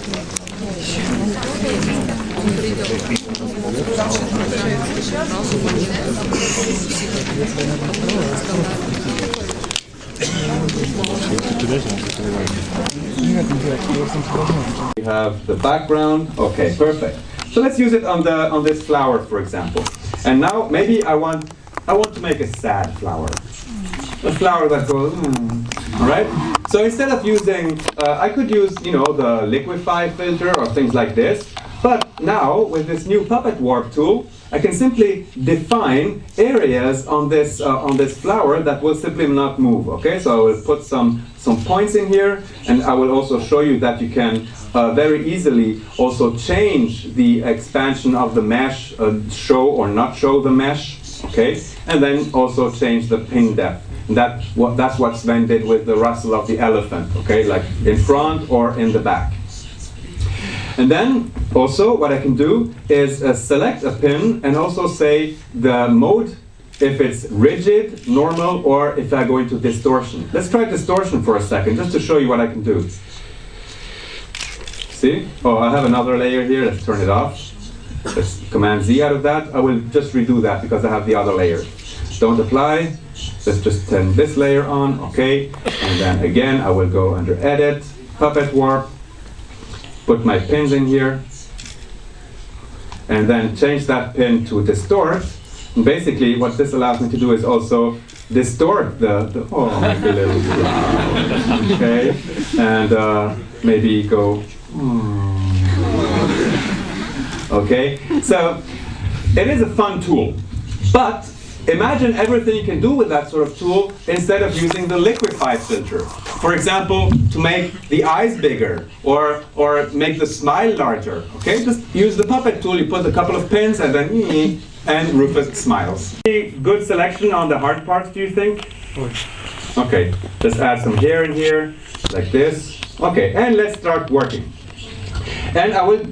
We have the background. Okay, perfect. So let's use it on this flower, for example. And now maybe I want to make a sad flower. A flower that goes, all right? So instead of using, I could use, the liquify filter or things like this. But now, with this new puppet warp tool, I can simply define areas on this flower that will simply not move. Okay, so I will put some points in here, and I will also show you that you can very easily also change the expansion of the mesh, show or not show the mesh. Okay, and then also change the pin depth. And that's what Sven did with the rustle of the elephant. Okay, like in front or in the back. And then also what I can do is select a pin and also say the mode, if it's rigid, normal, or if I go into distortion. Let's try distortion for a second, just to show you what I can do. See? Oh, I have another layer here. Let's turn it off. Let's Command Z out of that. I will just redo that because I have the other layer. Don't apply. Let's just turn this layer on. Okay. And then again, I will go under Edit, Puppet Warp, put my pins in here, and then change that pin to distort. And basically, what this allows me to do is also distort the oh, maybe a little bit. Okay, and maybe go. Okay, so it is a fun tool, but imagine everything you can do with that sort of tool instead of using the liquify filter. For example, to make the eyes bigger or make the smile larger. Okay, just use the puppet tool. You put a couple of pins and then and Rufus smiles. Good selection on the hard parts, do you think? Okay, let's add some hair in here, like this. Okay, and let's start working. And I will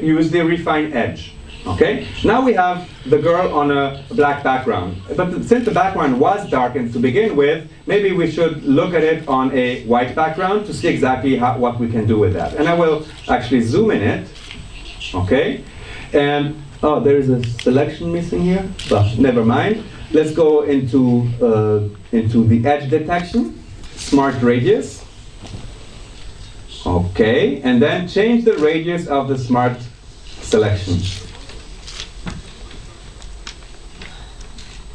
use the refine edge. Okay, now we have the girl on a black background. But since the background was darkened to begin with, maybe we should look at it on a white background to see exactly what we can do with that. And I will actually zoom in it. Okay, and oh, there is a selection missing here. But never mind. Let's go into the edge detection, smart radius. Okay, and then change the radius of the smart selection.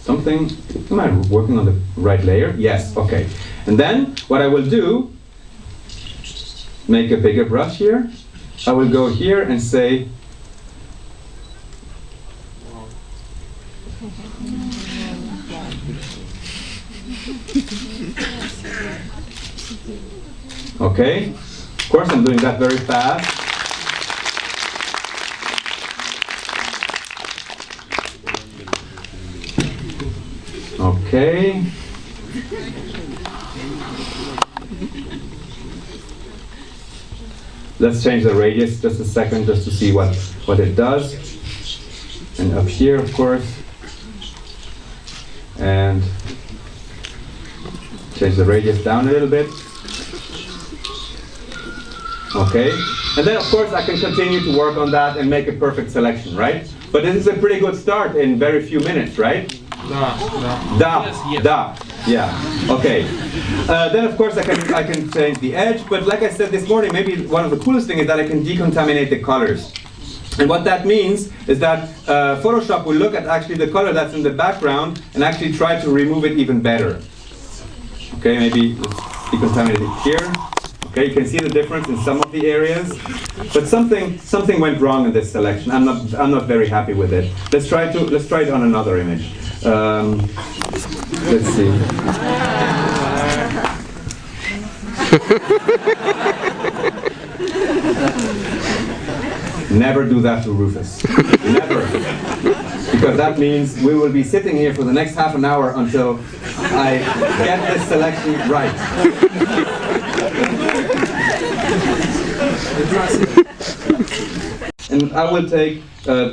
Am I working on the right layer? Yes, okay. And then what I will do, make a bigger brush here. I will go here and say, okay. Of course, I'm doing that very fast. Okay. Let's change the radius just a second, just to see what it does. And up here, of course. And change the radius down a little bit. Okay. And then, of course, I can continue to work on that and make a perfect selection, right? But this is a pretty good start in very few minutes, right? Yeah. Okay. Then of course I can change the edge, but like I said this morning, maybe one of the coolest things is that I can decontaminate the colors. And what that means is that Photoshop will look at actually the color that's in the background and actually try to remove it even better. Okay, maybe let's decontaminate it here. Okay, you can see the difference in some of the areas, but something went wrong in this selection. I'm not very happy with it. Let's try it on another image. Let's see. Never do that to Rufus. Never. Because that means we will be sitting here for the next half an hour until I get this selection right. And I will take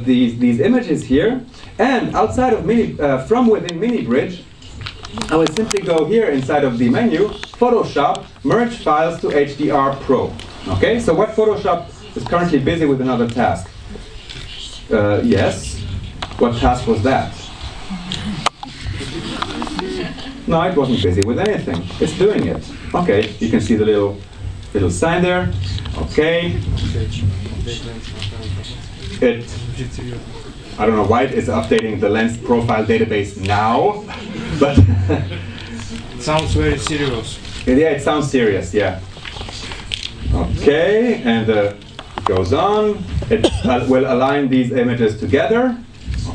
these images here, and outside of from within Mini Bridge, I will simply go here inside of the menu, Photoshop, merge files to HDR Pro. Okay, so what Photoshop is currently busy with another task. Yes. What task was that? No, it wasn't busy with anything. It's doing it. Okay, you can see the little sign there. Okay. I don't know why it is updating the lens profile database now, but it sounds very serious. Yeah, it sounds serious, yeah. Okay, and it goes on. It will align these images together.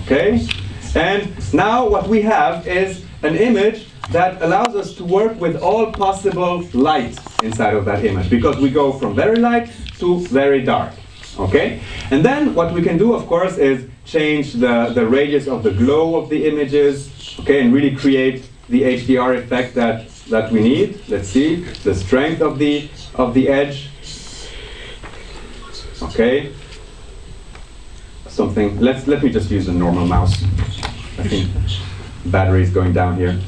Okay, and now what we have is an image that allows us to work with all possible light inside of that image, because we go from very light to very dark. Okay, and then what we can do, of course, is change the radius of the glow of the images. Okay, and really create the HDR effect that we need. Let's see the strength of the edge. Okay, something. Let me just use a normal mouse. I think battery is going down here.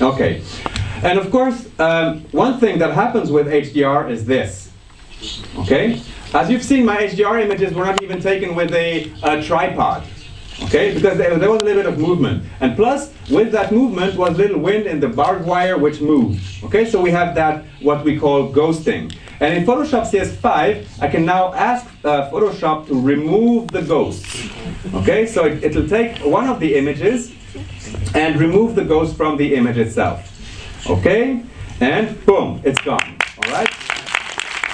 Okay, and of course, one thing that happens with HDR is this. Okay, as you've seen, my HDR images were not even taken with a tripod. Okay, because there was a little bit of movement, and plus with that movement was little wind in the barbed wire which moved. Okay, so we have that what we call ghosting. And in Photoshop CS5, I can now ask Photoshop to remove the ghosts. Okay, so it'll take one of the images and remove the ghost from the image itself. Okay, and boom, it's gone. All right.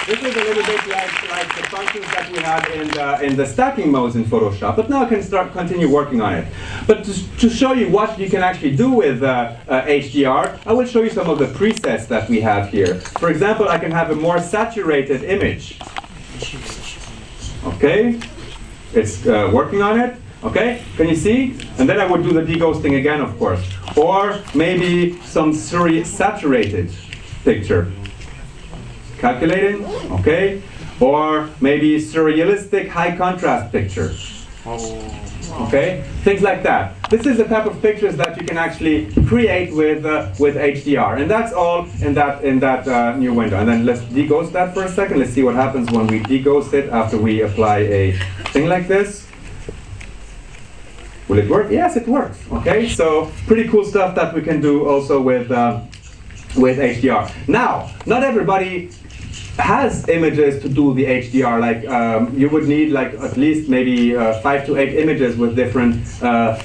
This is a little bit like the functions that we had in the stacking modes in Photoshop, but now I can continue working on it. But to show you what you can actually do with HDR, I will show you some of the presets that we have here. For example, I can have a more saturated image. Okay, it's working on it. Okay, can you see? And then I would do the deghosting again, of course. Or maybe some saturated picture. Calculating, okay? Or maybe surrealistic high contrast picture. Okay? Things like that. This is the type of pictures that you can actually create with HDR. And that's all in that new window. And then let's deghost that for a second. Let's see what happens when we deghost it after we apply a thing like this. Will it work? Yes, it works. Okay, so pretty cool stuff that we can do also with HDR. Now, not everybody has images to do the HDR. Like you would need like at least maybe 5 to 8 images with different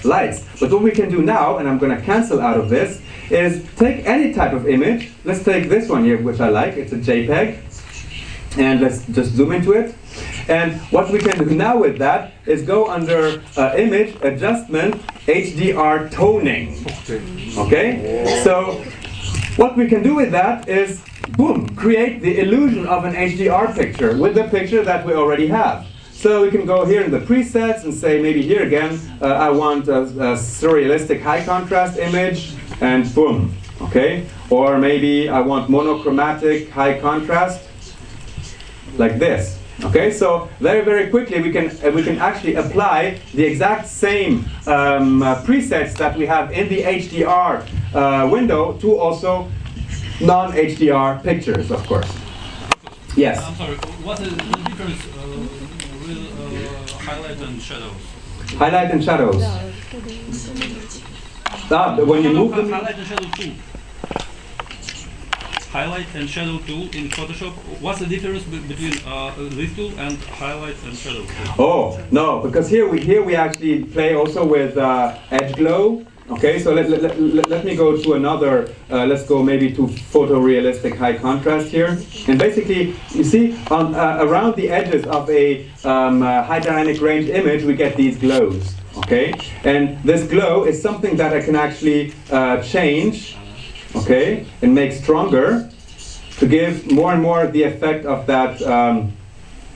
lights. But what we can do now, and I'm going to cancel out of this, is take any type of image. Let's take this one here, which I like. It's a JPEG. And let's just zoom into it. And what we can do now with that is go under Image, Adjustment, HDR Toning. Okay? So what we can do with that is, boom, create the illusion of an HDR picture with the picture that we already have. So we can go here in the presets and say, maybe here again, I want a surrealistic high contrast image, and boom, okay? Or maybe I want monochromatic high contrast, like this. Okay, so very, very quickly we can actually apply the exact same presets that we have in the HDR window to also non-HDR pictures, of course. Yes? I'm sorry, what is the difference with highlight and shadows? Highlight and shadows. When you move them. Highlight and shadow tool. Highlight and shadow tool in Photoshop. What's the difference between this tool and highlight and shadow tool? Oh no, because here we actually play also with edge glow. Okay, so let me go to another. Let's go maybe to photorealistic high contrast here. And basically, you see, on around the edges of a high dynamic range image, we get these glows. Okay, and this glow is something that I can actually change. Okay, and make stronger to give more and more the effect of that.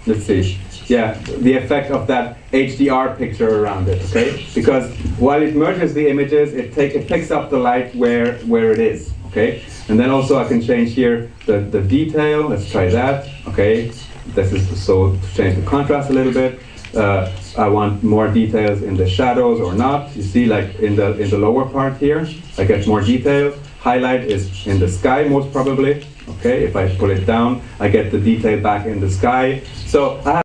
Let's see. Yeah, the effect of that HDR picture around it, okay? Because while it merges the images, it picks up the light where it is, okay? And then also I can change here the detail. Let's try that, okay? This is so to change the contrast a little bit. I want more details in the shadows or not. You see, like in the lower part here, I get more detail. Highlight is in the sky most probably, okay? If I pull it down, I get the detail back in the sky. So I have